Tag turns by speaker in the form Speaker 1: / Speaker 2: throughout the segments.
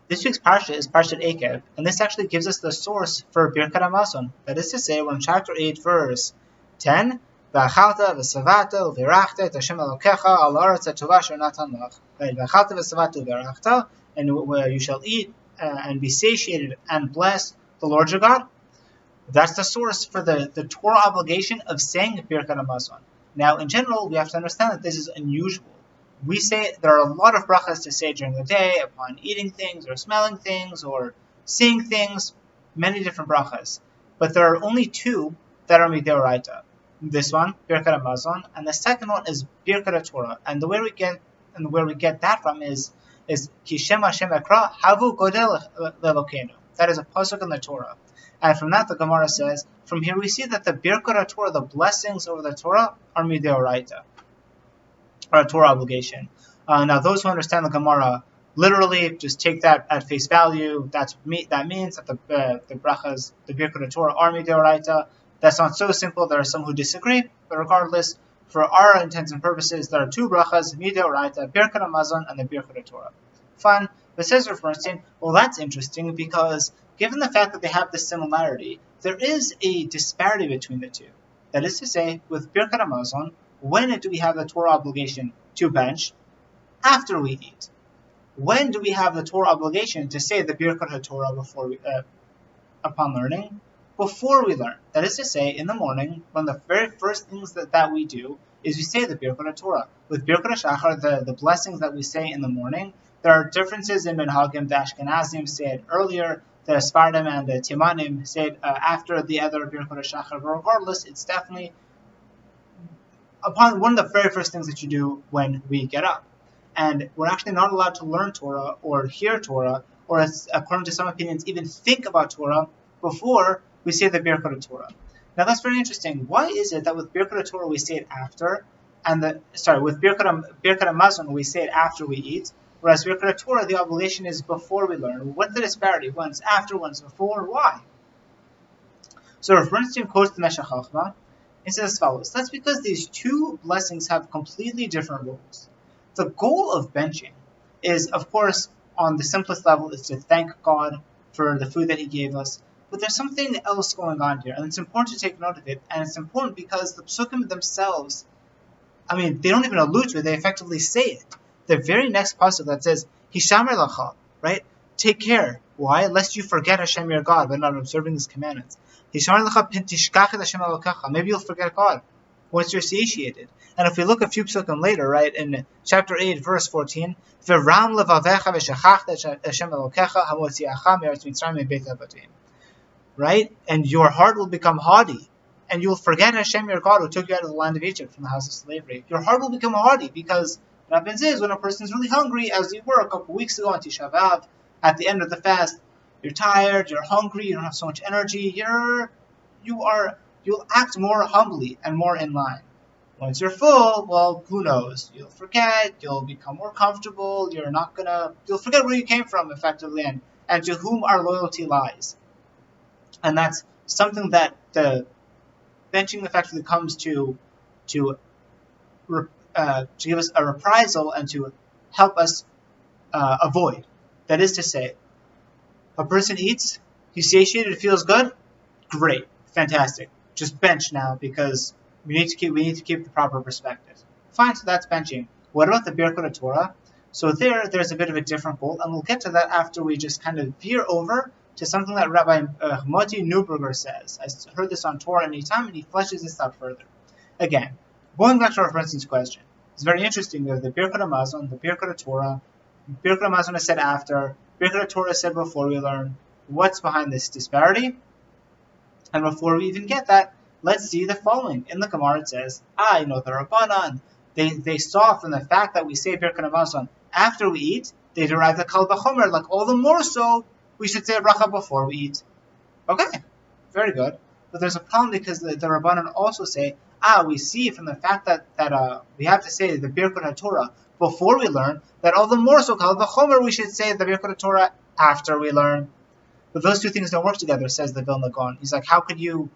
Speaker 1: This week's parsha is Parshat Eikev, and this actually gives us the source for Birkat Hamazon. That is to say, when chapter 8, verse 10, V'achalta v'savata u'virachta et Hashem Elokecha al ha'aretz hatovah asher natan lach. V'achalta v'savata u'virachta, and where you shall eat and be satiated and bless the Lord your God. That's the source for the Torah obligation of saying Birkat Hamazon. Now, in general, we have to understand that this is unusual. We say there are a lot of brachas to say during the day upon eating things or smelling things or seeing things, many different brachas. But there are only two that are midoraita. This one, Birkat Hamazon, and the second one is Birkat Torah. And where we get that from is Ki Shem Hashem Ekra Havu Godel Lelokeinu. That is a pasuk in the Torah. And from that, the Gemara says, from here we see that the Birkat Torah, the blessings over the Torah, are midoraita, or a Torah obligation. Now, those who understand the Gemara literally just take that at face value. That means that the brachas, the Birkat Torah, are midoraita. That's not so simple. There are some who disagree, but regardless, for our intents and purposes, there are two brachas, midoraita, Birkat Hamazon, and the Birkat Torah. Fine. But says Bernstein, well, that's interesting because given the fact that they have this similarity, there is a disparity between the two. That is to say, with Birkat Hamazon, when do we have the Torah obligation to bench? After we eat. When do we have the Torah obligation to say the Birkat Torah upon learning? Before we learn. That is to say, in the morning, one of the very first things that we do is we say the Birkat Torah. With Birkat Shachar, the blessings that we say in the morning, there are differences in Minhagim. The Ashkenazim say it earlier, the Sfardim and the Timanim say it after the other Birkat Shachar. But regardless, it's definitely upon one of the very first things that you do when we get up. And we're actually not allowed to learn Torah or hear Torah, or according to some opinions, even think about Torah before we say the Birkat Torah. Now that's very interesting. Why is it that with Birkat Torah we say it after, with Birkat Hamazon we say it after we eat, whereas Birkat Torah the obligation is before we learn? What's the disparity? One's after, one's before. Why? So if Bernstein quotes the Meshech Chochmah, it says as follows. That's because these two blessings have completely different roles. The goal of benching is, of course, on the simplest level, is to thank God for the food that He gave us. But there's something else going on here, and it's important to take note of it. And it's important because the psukim themselves, they don't even allude to it, they effectively say it. The very next pasuk that says, Hishamer lacha, right? Take care. Why? Lest you forget Hashem your God by not observing His commandments. Hishamer lacha pintishkach et Hashem Elokecha. Maybe you'll forget God once you're satiated. And if we look a few psukim later, right, in chapter 8, verse 14, V'ram levavecha v'shachach et Hashem Elokecha hamotziacha me'eretz Mitzrayim me'beit abatim. Right? And your heart will become haughty. And you'll forget Hashem your God who took you out of the land of Egypt from the house of slavery. Your heart will become haughty because what happens is when a person's really hungry, as we were a couple weeks ago on Tisha B'Av, at the end of the fast, you're tired, you're hungry, you don't have so much energy, you'll act more humbly and more in line. Once you're full, well, who knows? You'll forget, you'll become more comfortable, you'll forget where you came from effectively and to whom our loyalty lies. And that's something that the benching effectively comes to give us a reprisal and to help us avoid. That is to say, a person eats, he's satiated, feels good, great, fantastic. Just bench now because we need to keep the proper perspective. Fine, so that's benching. What about the Birkat Torah? So there's a bit of a different goal, and we'll get to that after we just kind of veer over to something that Rabbi Motti Neuberger says. I heard this on Torah anytime, and he fleshes this out further. Again, going back to our Bernstein's question, it's very interesting. There's the Birkat Hamazon, the Birkat Torah. Birkat Hamazon is said after. Birkat Torah is said before we learn. What's behind this disparity? And before we even get that, let's see the following. In the Gemara it says, the Rabbanan, they saw from the fact that we say Birkat Hamazon after we eat, they derive the Kal V'chomer, like all the more so, we should say a bracha before we eat. Okay, very good. But there's a problem because the Rabbanan also say, we see from the fact that we have to say the Birkat Torah before we learn, that all the more so Kal V'chomer, we should say the Birkat Torah after we learn. But those two things don't work together, says the Vilna Gaon. He's like, how could you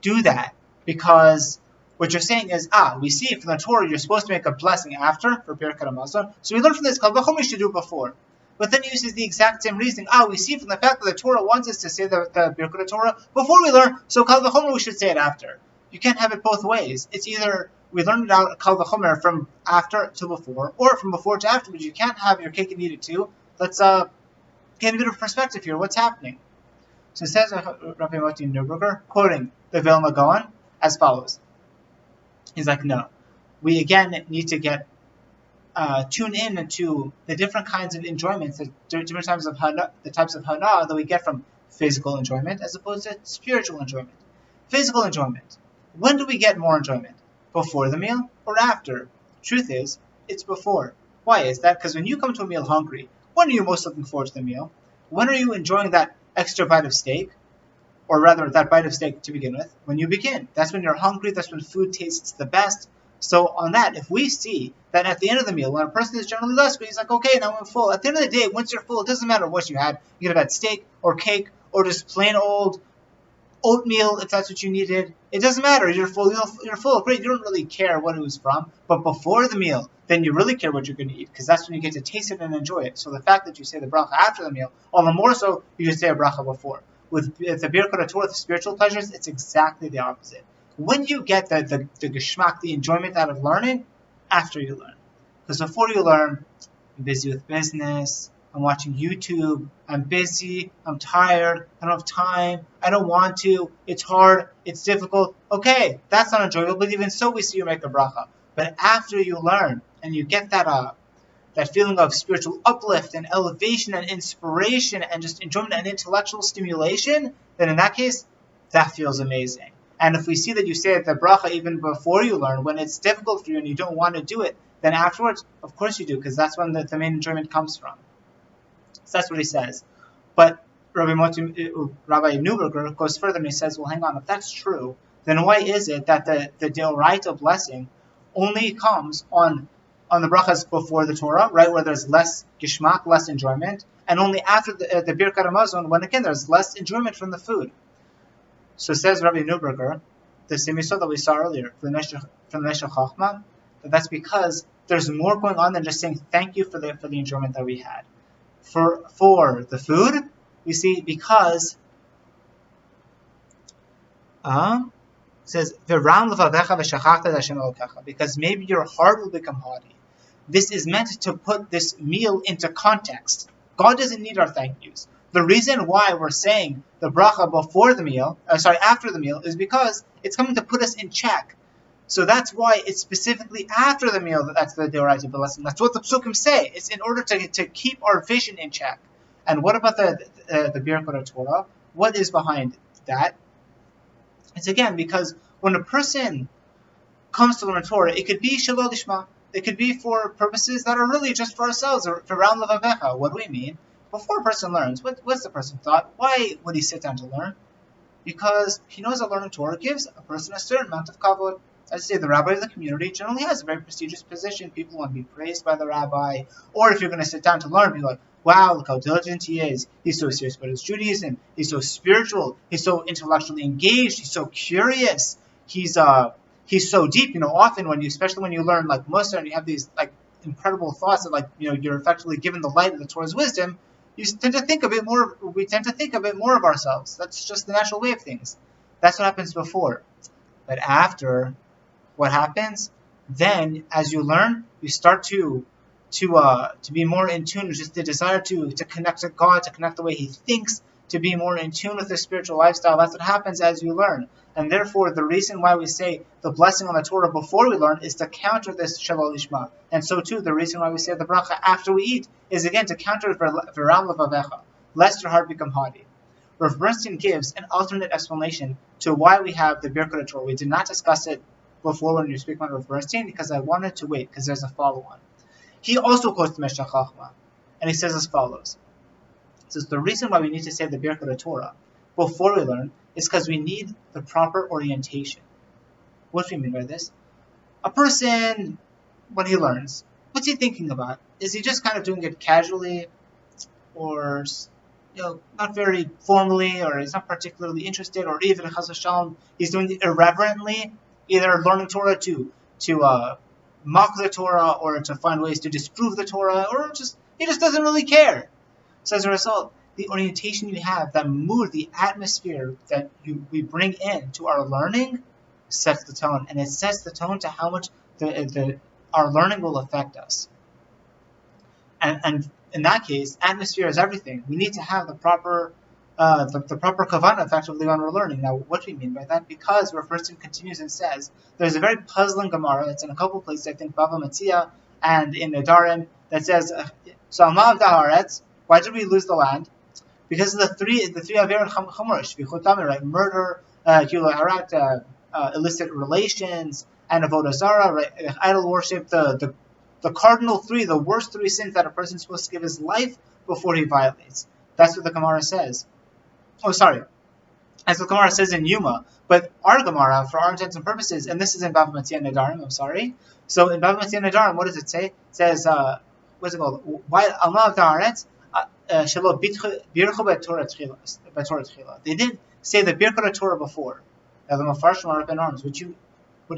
Speaker 1: do that? Because what you're saying is, we see from the Torah you're supposed to make a blessing after for Birkat Hamazon. So we learn from this, Kal V'chomer, you should do it before. but then he uses the exact same reasoning. We see from the fact that the Torah wants us to say the Birkat Torah before we learn, so Kal V'chomer we should say it after. You can't have it both ways. It's either we learn it out Kal V'chomer from after to before, or from before to after, but you can't have your cake and eat it too. Let's get a bit of perspective here. What's happening? So it says Rabbi Motti Neuberger, quoting the Vilna Gaon, as follows. He's like, no. We again need to get tune in into the different kinds of enjoyments, the different types of hana that we get from physical enjoyment as opposed to spiritual enjoyment. Physical enjoyment. When do we get more enjoyment? Before the meal or after? Truth is, it's before. Why is that? Because when you come to a meal hungry, when are you most looking forward to the meal? When are you enjoying that extra bite of steak? Or rather, that bite of steak to begin with? When you begin. That's when you're hungry, that's when food tastes the best. So on that, if we see that at the end of the meal, when a person is generally less hungry, he's like, okay, now I'm full. At the end of the day, once you're full, it doesn't matter what you had. You could have had steak or cake or just plain old oatmeal if that's what you needed. It doesn't matter. You're full. You're full. Great. You don't really care what it was from. But before the meal, then you really care what you're going to eat because that's when you get to taste it and enjoy it. So the fact that you say the bracha after the meal, all the more so you should say a bracha before. With the Birkat Torah, the spiritual pleasures, it's exactly the opposite. When you get the geschmack, the enjoyment out of learning, after you learn. Because before you learn, I'm busy with business, I'm watching YouTube, I'm busy, I'm tired, I don't have time, I don't want to, it's hard, it's difficult. Okay, that's not enjoyable, but even so we see you make a bracha. But after you learn, and you get that feeling of spiritual uplift and elevation and inspiration and just enjoyment and intellectual stimulation, then in that case, that feels amazing. And if we see that you say the bracha even before you learn, when it's difficult for you and you don't want to do it, then afterwards, of course you do, because that's when the main enjoyment comes from. So that's what he says. But Rabbi Neuberger goes further and he says, well, hang on, if that's true, then why is it that the Deoraita blessing only comes on the brachas before the Torah, right, where there's less gishmak, less enjoyment, and only after the Birkat Hamazon, when again there's less enjoyment from the food. So says Rabbi Neuberger, the same yisod that we saw earlier from the Meshech Chochmah, that's because there's more going on than just saying thank you for the enjoyment that we had. For the food, we see because it says because maybe your heart will become haughty. This is meant to put this meal into context. God doesn't need our thank yous. The reason why we're saying the bracha before the meal, after the meal, is because it's coming to put us in check. So that's why it's specifically after the meal that's the Deoraita blessing. That's what the Psukim say. It's in order to keep our vision in check. And what about the Birkat Torah? What is behind that? It's again because when a person comes to learn Torah, it could be shalol lishma. It could be for purposes that are really just for ourselves, or for round levavecha. What do we mean? Before a person learns, what's the person thought? Why would he sit down to learn? Because he knows that learning Torah gives a person a certain amount of kavod. As I say, the rabbi of the community generally has a very prestigious position. People want to be praised by the rabbi. Or if you're going to sit down to learn, be like, wow, look how diligent he is. He's so serious about his Judaism. He's so spiritual. He's so intellectually engaged. He's so curious. He's so deep. Often especially when you learn like Musa and you have these like incredible thoughts that you're effectively given the light of the Torah's wisdom, we tend to think a bit more of ourselves. That's just the natural way of things. That's what happens before. But after, what happens? Then, as you learn, you start to be more in tune with just the desire to connect to God, to connect the way He thinks, to be more in tune with the spiritual lifestyle. That's what happens as you learn. And therefore, the reason why we say the blessing on the Torah before we learn is to counter this shalol lishma. And so too, the reason why we say the bracha after we eat is again to counter v'ram levavecha, lest your heart become haughty. Rav Bernstein gives an alternate explanation to why we have the Birkat Torah. We did not discuss it before when you speak about Rav Bernstein because I wanted to wait because there's a follow-on. He also quotes the Meshech Chochmah, and he says as follows. He says the reason why we need to say the Birkat Torah before we learn is because we need the proper orientation. What do we mean by this? A person, when he learns, what's he thinking about? Is he just kind of doing it casually, or not very formally, or he's not particularly interested, or even chas v'shalom, he's doing it irreverently, either learning Torah to mock the Torah, or to find ways to disprove the Torah, or he just doesn't really care. So as a result, the orientation you have, that mood, the atmosphere that we bring in to our learning, sets the tone, and it sets the tone to how much our learning will affect us. And in that case, atmosphere is everything. We need to have the proper kavanah effectively when we're learning. Now, what do we mean by that? Because where Bernstein continues and says, there's a very puzzling Gemara that's in a couple places, I think Bava Metzia and in Nedarim, that says, so Amav Daharetz, why did we lose the land? Because of the three Aver Chamor, right? Murder, illicit relations, and Avodah Zarah, right? Idol worship, the cardinal three, the worst three sins that a person is supposed to give his life before he violates. That's what the Gemara says. Oh, sorry. That's what the Gemara says in Yuma. But our Gemara, for our intents and purposes, and this is in Bava Metzia Nedarim, I'm sorry. So in Bava Metzia Nedarim, what does it say? It says, what's it called? Why Amav Da'aretz Shelo Birchu B'Torah Tchila. They didn't say the Birkat Torah before. Now the Mefarshim are up in arms. Are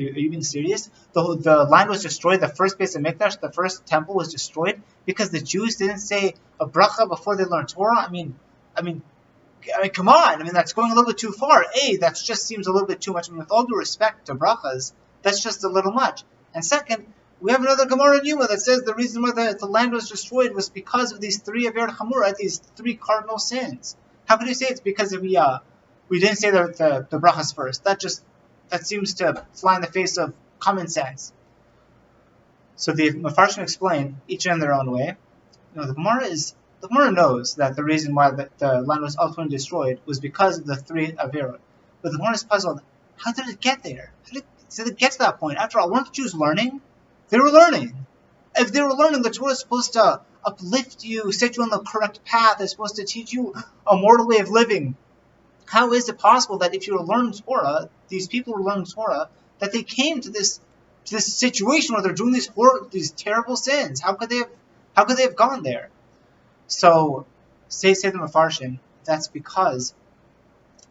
Speaker 1: you being serious? The land was destroyed. The first base of Mikdash, the first temple was destroyed because the Jews didn't say a bracha before they learned Torah. I mean, come on. I mean, that's going a little bit too far. That just seems a little bit too much. I mean, with all due respect to brachas, that's just a little much. And second, we have another Gemara in Yuma that says the reason why the land was destroyed was because of these three Aver Chamor, right? These three cardinal sins. How can you say it's because we didn't say the brachas first? That seems to fly in the face of common sense. So the Mefarshim explain, each in their own way. The Gemara knows that the reason why the land was ultimately destroyed was because of the three Averot. But the Gemara is puzzled, how did it get there? How did it get to that point? After all, weren't the Jews learning? They were learning. If they were learning, the Torah is supposed to uplift you, set you on the correct path. It's supposed to teach you a mortal way of living. How is it possible that if you were learning Torah, these people were learning Torah, that they came to this situation where they're doing these terrible sins? How could they have gone there? So, say the Mefarshim, that's because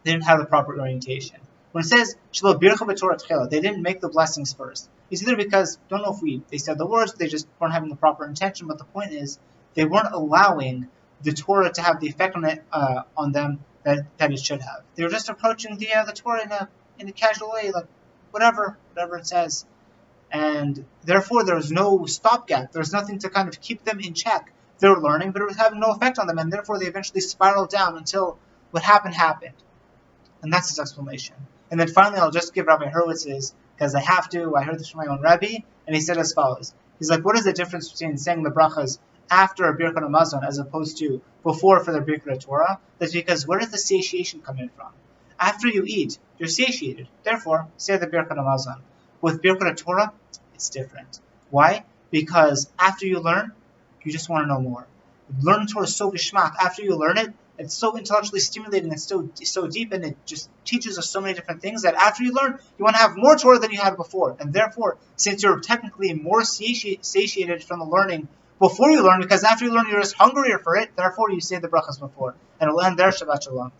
Speaker 1: they didn't have the proper orientation. When it says Shelo Bircha B'Torah Tchila, they didn't make the blessings first. It's either because, don't know if they said the words, they just weren't having the proper intention, but the point is, they weren't allowing the Torah to have the effect on them that it should have. They were just approaching the Torah in a casual way, like whatever it says. And therefore there was no stopgap. There was nothing to kind of keep them in check. They were learning, but it was having no effect on them, and therefore they eventually spiraled down until what happened. And that's his explanation. And then finally I'll just give Rabbi Hurwitz's, because I have to. I heard this from my own Rabbi, and he said as follows. He's like, what is the difference between saying the brachas after a Birkat Hamazon as opposed to before for the Birkat Torah? That's because where does the satiation come in from? After you eat, you're satiated. Therefore, say the Birkat Hamazon. With Birkat Torah, it's different. Why? Because after you learn, you just want to know more. Learning Torah is so geschmack. After you learn it, it's so intellectually stimulating, it's so deep, and it just teaches us so many different things that after you learn, you want to have more Torah than you had before. And therefore, since you're technically more satiated from the learning before you learn, because after you learn, you're just hungrier for it, therefore you say the brachas before. And it'll end there. Shabbat Shalom.